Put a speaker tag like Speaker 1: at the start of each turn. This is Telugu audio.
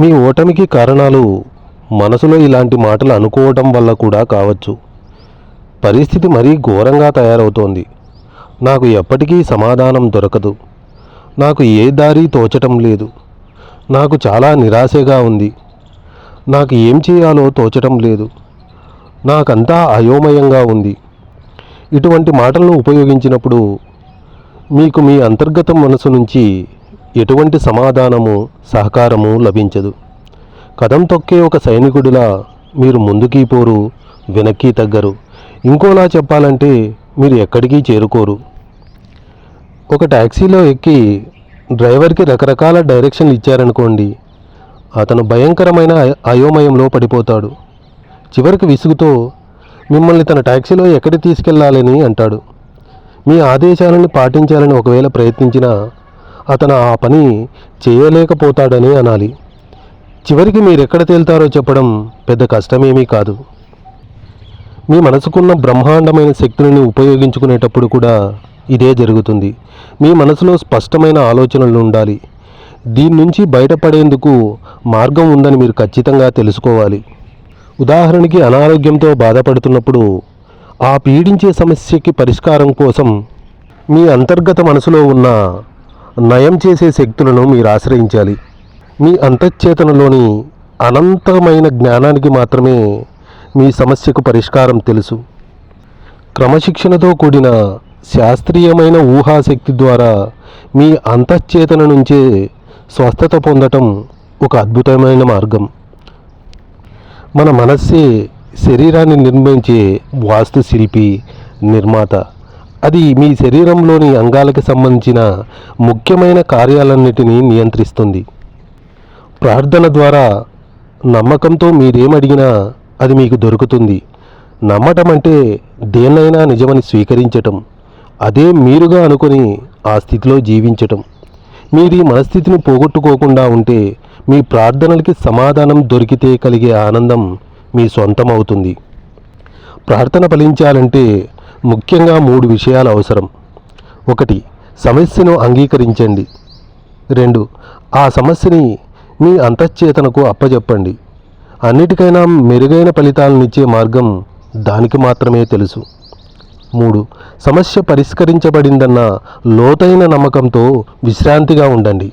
Speaker 1: మీ ఓటమికి కారణాలు మనసులో ఇలాంటి మాటలు అనుకోవటం వల్ల కూడా కావచ్చు. పరిస్థితి మరీ ఘోరంగా తయారవుతోంది. నాకు ఎప్పటికీ సమాధానం దొరకదు. నాకు ఏ దారి తోచటం లేదు. నాకు చాలా నిరాశగా ఉంది. నాకు ఏం చేయాలో తోచటం లేదు. నాకంతా అయోమయంగా ఉంది. ఇటువంటి మాటలను ఉపయోగించినప్పుడు మీకు మీ అంతర్గత మనసు నుంచి ఎటువంటి సమాధానము, సహకారము లభించదు. కదం తొక్కే ఒక సైనికుడిలా మీరు ముందుకి పోరు, వెనక్కి తగ్గరు. ఇంకోలా చెప్పాలంటే మీరు ఎక్కడికి చేరుకోరు. ఒక ట్యాక్సీలో ఎక్కి డ్రైవర్కి రకరకాల డైరెక్షన్లు ఇచ్చారనుకోండి, అతను భయంకరమైన అయోమయంలో పడిపోతాడు. చివరికి విసుగుతో మిమ్మల్ని తన ట్యాక్సీలో ఎక్కడికి తీసుకెళ్లాలని అంటాడు. మీ ఆదేశాలను పాటించాలని ఒకవేళ ప్రయత్నించినా అతను ఆ పని చేయలేకపోతాడని అనాలి. చివరికి మీరెక్కడ తేల్తారో చెప్పడం పెద్ద కష్టమేమీ కాదు. మీ మనసుకున్న బ్రహ్మాండమైన శక్తులను ఉపయోగించుకునేటప్పుడు కూడా ఇదే జరుగుతుంది. మీ మనసులో స్పష్టమైన ఆలోచనలు ఉండాలి. దీని నుంచి బయటపడేందుకు మార్గం ఉందని మీరు ఖచ్చితంగా తెలుసుకోవాలి. ఉదాహరణకి అనారోగ్యంతో బాధపడుతున్నప్పుడు ఆ పీడించే సమస్యకి పరిష్కారం కోసం మీ అంతర్గత మనసులో ఉన్న నయం చేసే శక్తులను మీరు ఆశ్రయించాలి. మీ అంతఃచేతనలోని అనంతమైన జ్ఞానానికి మాత్రమే మీ సమస్యకు పరిష్కారం తెలుసు. క్రమశిక్షణతో కూడిన శాస్త్రీయమైన ఊహాశక్తి ద్వారా మీ అంతఃచేతన నుంచే స్వస్థత పొందటం ఒక అద్భుతమైన మార్గం. మన మనస్సే శరీరాన్ని నిర్మించే వాస్తుశిల్పి, నిర్మాత. అది మీ శరీరంలోని అంగాలకు సంబంధించిన ముఖ్యమైన కార్యాలన్నిటినీ నియంత్రిస్తుంది. ప్రార్థన ద్వారా నమ్మకంతో మీరేమడిగినా అది మీకు దొరుకుతుంది. నమ్మటం అంటే దేన్నైనా నిజమని స్వీకరించటం, అదే మీరుగా అనుకొని ఆ స్థితిలో జీవించటం. మీరు ఈ మనస్థితిని పోగొట్టుకోకుండా ఉంటే మీ ప్రార్థనలకి సమాధానం దొరికితే కలిగే ఆనందం మీ సొంతం అవుతుంది. ప్రార్థన ఫలించాలంటే ముఖ్యంగా 3 విషయాలు అవసరం. 1. సమస్యను అంగీకరించండి. 2. ఆ సమస్యని మీ అంతఃచేతనకు అప్పజెప్పండి. అన్నిటికైనా మెరుగైన ఫలితాలనిచ్చే మార్గం దానికి మాత్రమే తెలుసు. 3. సమస్య పరిష్కరించబడిందన్న లోతైన నమ్మకంతో విశ్రాంతిగా ఉండండి.